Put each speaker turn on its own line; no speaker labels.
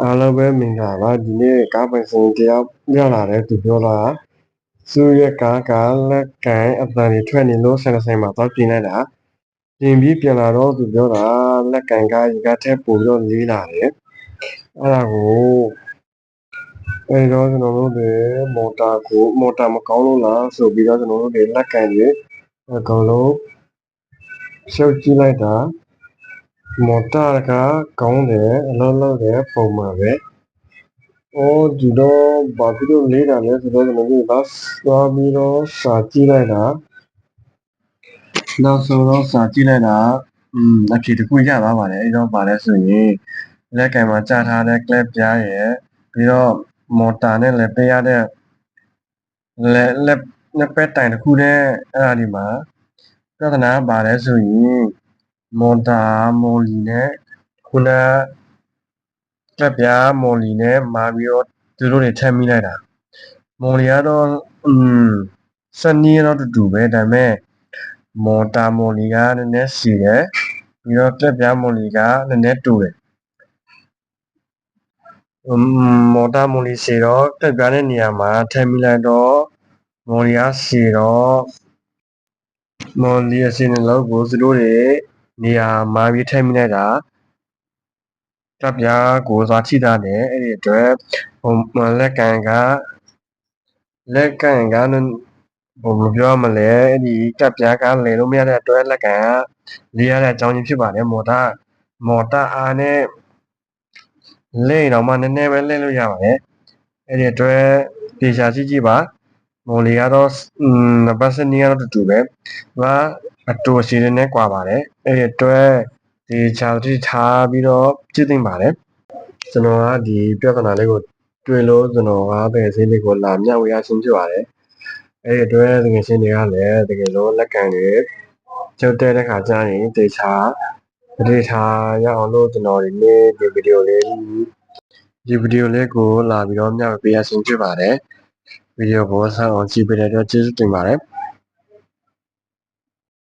အားလုံးပဲမင်္ဂလာပါဒီနေ့ကားပိုင်ရှင်တယောက်ရောက်လာတယ်သူပြောတာသူ့ရဲ့ကားကလက်ကန်အတန်တွေထွက်နေလို့ဆိုင်မှာသွားပြင်လိုက်တာပြင်ပြီးပြန်လာတော့သူပြောတာလက်ကန်ကရေကထက်ပိုပြီးတော့လေးလာတယ်အဲ့ဒါကိုအဲ့တော့ကျွန်တော်တို့တွေမော်တာမကောင်းလို့လားဆိုပြီးတော့ကျွန်တော်တို့တွေလက်ကန်တွေအကုန်လုံးရှုပ်ကြည့်လိုက်တာမော်တာကကောင်းတယ်အလုံးလုံးတယ်ပုံမှန်ပဲဒီတော့ဘာဖြစ်လို့လေးတာလဲဆိုတော့ကျွန်တော်တို့သွားပြီးတော့စာကြည့်လိုက်တာနောက်ဆုံးတော့စာကြည့်လိုက်တာအဖြေတစ်ခုရသွားပါတယ်အဲ့တော့ဗာလဲဆိုရင်လက်ကင်မှာကြားထားတဲ့ clip ပြားရယ်ပြီးတော့မော်တာနဲ့လည်းပေးရတဲ့လက်ပဲတိုင်တစ်ခုနဲ့အဲ့ဒါဒီမှာပြဿနာဗာလဲဆိုရင်မော်တာမော်လီနဲ့ခုနကလပ်ပြားမော်လီနဲ့မာပြီးတော့သူတို့တွေထပ်မိလိုက်တာမော်လီကတော့စနီးတော့တူပဲဒါပေမဲ့မော်တာမော်လီကနည်းနည်းစီတယ်ပြီးတော့ကလပ်ပြားမော်လီကနည်းနည်းတူတယ်မော်တာမော်လီစီတော့ကလပ်ပြားတဲ့နေရာမှာထပ်မိလိုက်တော့မော်လီကစီတော့မော်လီအစီနှလုံးကိုသူတို့တွေနေရာမာပြီးထပ်မိလိုက်တာကလပ်ပြားကိုသွားထိတာတယ်အဲ့ဒီအတွက်လက်ကန်ကဘယ်လိုပြောရမလဲအဲ့ဒီကပ်ပြားကလဲလို့မရတဲ့အတွက်လက်ကန်ကလေးရတဲ့အကြောင်းချင်းဖြစ်ပါတယ်မော်တာအားနဲ့လဲတော့မှနည်းနည်းပဲလဲလို့ရပါတယ်အဲ့ဒီအတွက်တေချာကြည့်ပါမော်လီကတော့နံပါတ်7ကတော့တူပဲအတူအစီနဲ့ကွာပါတယ်အဲ့ဒီအတွက်ဒီချာတိထားပြီးတော့ကြည့်သိမ့်ပါတယ်ကျွန်တော်ကဒီပြဿနာလေးကိုတွေ့လို့ကျွန်တော်ကတကယ်စင်းလေးကိုလာမျှဝေရခြင်းဖြစ်ပါတယ်အဲ့ဒီအတွက်တကယ်စင်းတွေကလည်းတကယ်လို့လက်ကန်တွေချုပ်တဲ့ခါကျရင်တေချာဒေတာရအောင်လို့ကျွန်တော်ဒီနေ့ဒီဗီဒီယိုလေးကိုလာပြီးတော့မျှဝေပေးရခြင်းဖြစ်ပါတယ်ဗီဒီယိုကိုဆက်အောင်ကြည့်ပေးတဲ့အတွက်ကျေးဇူးတင်ပါတယ်